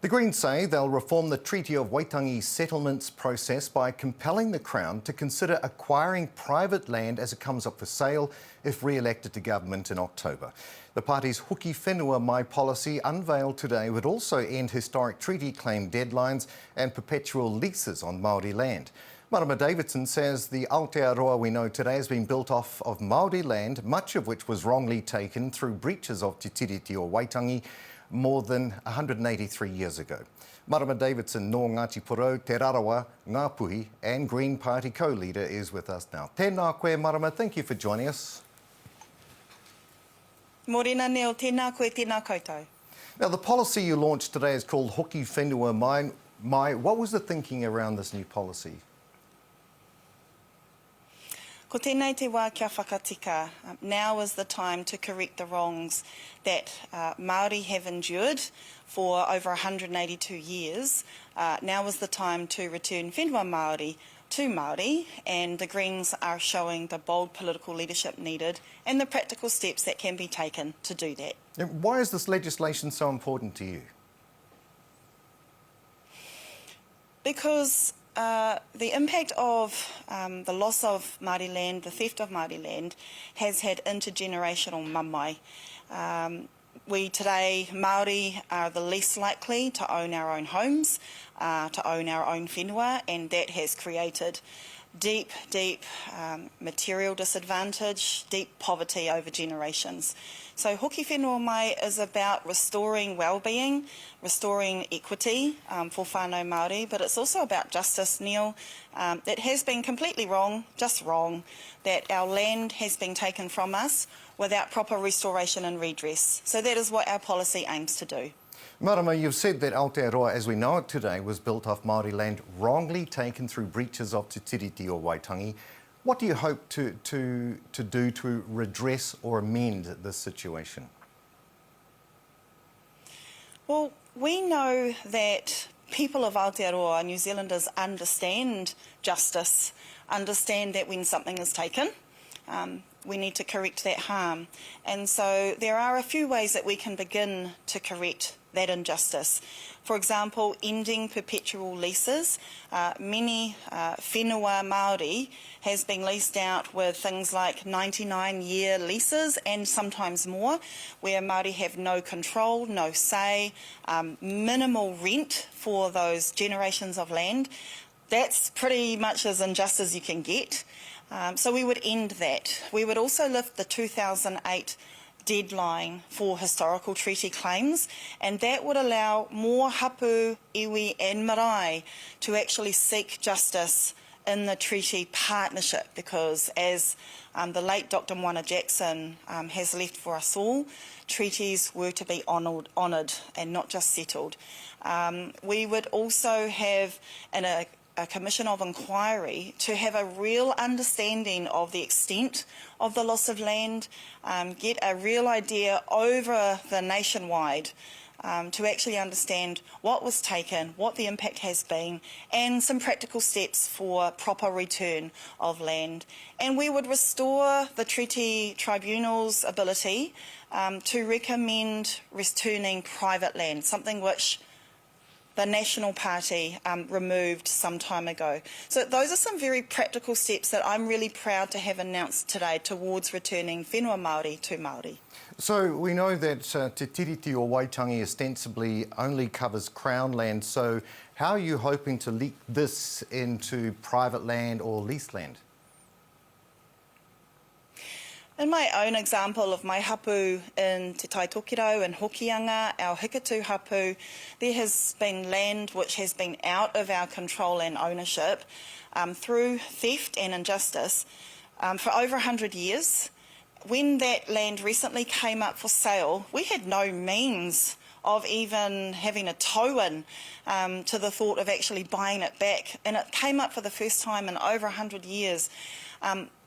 The Greens say they'll reform the Treaty of Waitangi settlements process by compelling the Crown to consider acquiring private land as it comes up for sale if re-elected to government in October. The party's Hoki Whenua Mai policy, unveiled today, would also end historic treaty claim deadlines and perpetual leases on Maori land. Marama Davidson says the Aotearoa we know today has been built off of Maori land, much of which was wrongly taken through breaches of Te Treaty of Waitangi more than 183 years ago. Marama Davidson no Ngāti Porou, Te Rarawa, Ngāpuhi and Green Party co-leader is with us now. Tēnā koe, Marama, thank you for joining us. Morena neo, tēnā koe, tēnā koutou. Now, the policy you launched today is called Hoki Whenua Mai. What was the thinking around this new policy? Ko tēnei te wā kia whakatika. Now is the time to correct the wrongs that Māori have endured for over 182 years. Now is the time to return whenua Māori to Māori, and the Greens are showing the bold political leadership needed and the practical steps that can be taken to do that. And why is this legislation so important to you? Because the impact of the loss of Māori land, the theft of Māori land, has had intergenerational mamae. We today, Māori, are the least likely to own our own homes, to own our own whenua, and that has created deep material disadvantage, deep poverty over generations. So Hoki Whenua Mai is about restoring well-being, restoring equity for whānau Māori, but it's also about justice, Neil. It has been completely wrong, just wrong, that our land has been taken from us without proper restoration and redress. So that is what our policy aims to do. Marama, you've said that Aotearoa, as we know it today, was built off Māori land wrongly taken through breaches of Te Treaty of Waitangi. What do you hope to do to redress or amend this situation? Well, we know that people of Aotearoa, New Zealanders, understand justice, understand that when something is taken, we need to correct that harm. And so there are a few ways that we can begin to correct that injustice. For example, ending perpetual leases. Many whenua Māori has been leased out with things like 99-year leases and sometimes more, where Māori have no control, no say, minimal rent for those generations of land. That's pretty much as unjust as you can get. So we would end that. We would also lift the 2008 deadline for historical treaty claims, and that would allow more hapu, iwi and marae to actually seek justice in the treaty partnership, because as the late Dr. Moana Jackson has left for us all, treaties were to be honoured and not just settled. We would also have a commission of inquiry to have a real understanding of the extent of the loss of land, get a real idea over the nationwide to actually understand what was taken, what the impact has been, and some practical steps for proper return of land. And we would restore the Treaty Tribunal's ability to recommend returning private land, something which the National Party removed some time ago. So those are some very practical steps that I'm really proud to have announced today towards returning whenua Māori to Māori. So we know that Te Treaty of Waitangi ostensibly only covers Crown land, so how are you hoping to leak this into private land or leased land? In my own example of my hapu in Te Taitokiro and Hokianga, our Hikatu hapu, there has been land which has been out of our control and ownership through theft and injustice for over 100 years. When that land recently came up for sale, we had no means of even having a toe-in to the thought of actually buying it back. And it came up for the first time in over 100 years.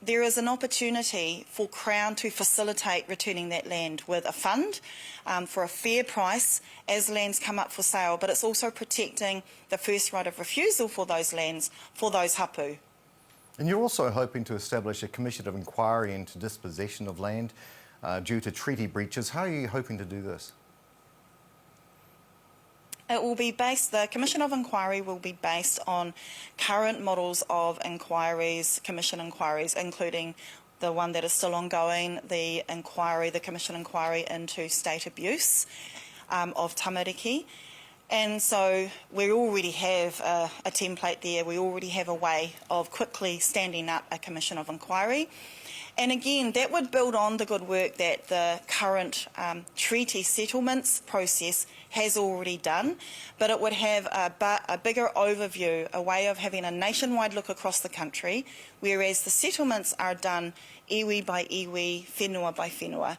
There is an opportunity for Crown to facilitate returning that land with a fund for a fair price as lands come up for sale, but it's also protecting the first right of refusal for those lands for those hapu. And you're also hoping to establish a commission of inquiry into dispossession of land due to treaty breaches. How are you hoping to do this? It will be based, the Commission of Inquiry will be based on current models of inquiries, commission inquiries, including the one that is still ongoing, the commission inquiry into state abuse of tamariki. And so we already have a template there, we already have a way of quickly standing up a commission of inquiry. And again, that would build on the good work that the current treaty settlements process has already done, but it would have a bigger overview, a way of having a nationwide look across the country, whereas the settlements are done iwi by iwi, whenua by whenua.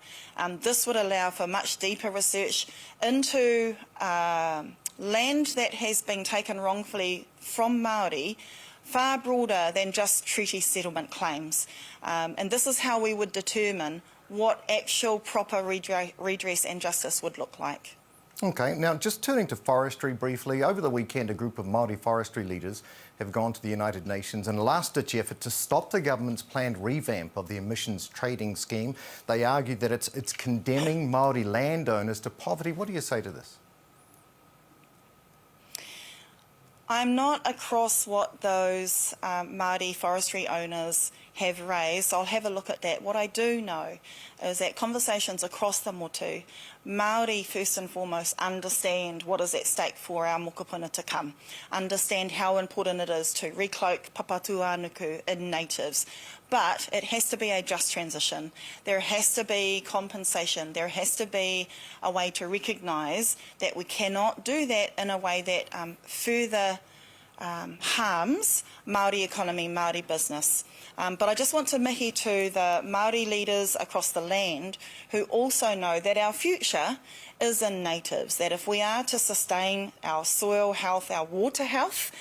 This would allow for much deeper research into land that has been taken wrongfully from Maori, far broader than just treaty settlement claims. And this is how we would determine what actual proper redress and justice would look like. Okay, now just turning to forestry briefly, over the weekend a group of Maori forestry leaders have gone to the United Nations in a last-ditch effort to stop the government's planned revamp of the emissions trading scheme. They argue that it's condemning Maori landowners to poverty. What do you say to this? I'm not across what those Māori forestry owners have raised. I'll have a look at that. What I do know is that conversations across the motu, Māori first and foremost understand what is at stake for our mokopuna to come, understand how important it is to recloak papatūānuku in natives. But it has to be a just transition. There has to be compensation. There has to be a way to recognise that we cannot do that in a way that further harms Māori economy, Māori business. But I just want to mihi to the Māori leaders across the land who also know that our future is in natives, that if we are to sustain our soil health, our water health,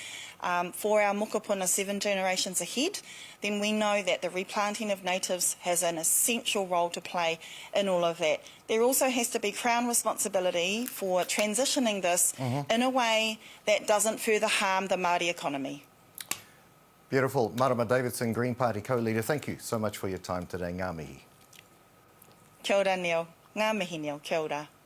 for our mokopuna 7 generations ahead, then we know that the replanting of natives has an essential role to play in all of that. There also has to be Crown responsibility for transitioning this in a way that doesn't further harm the Māori economy. Beautiful. Marama Davidson, Green Party co-leader, thank you so much for your time today. Ngā mihi. Kia ora, Neil. Ngā mihi, Neil. Kia ora.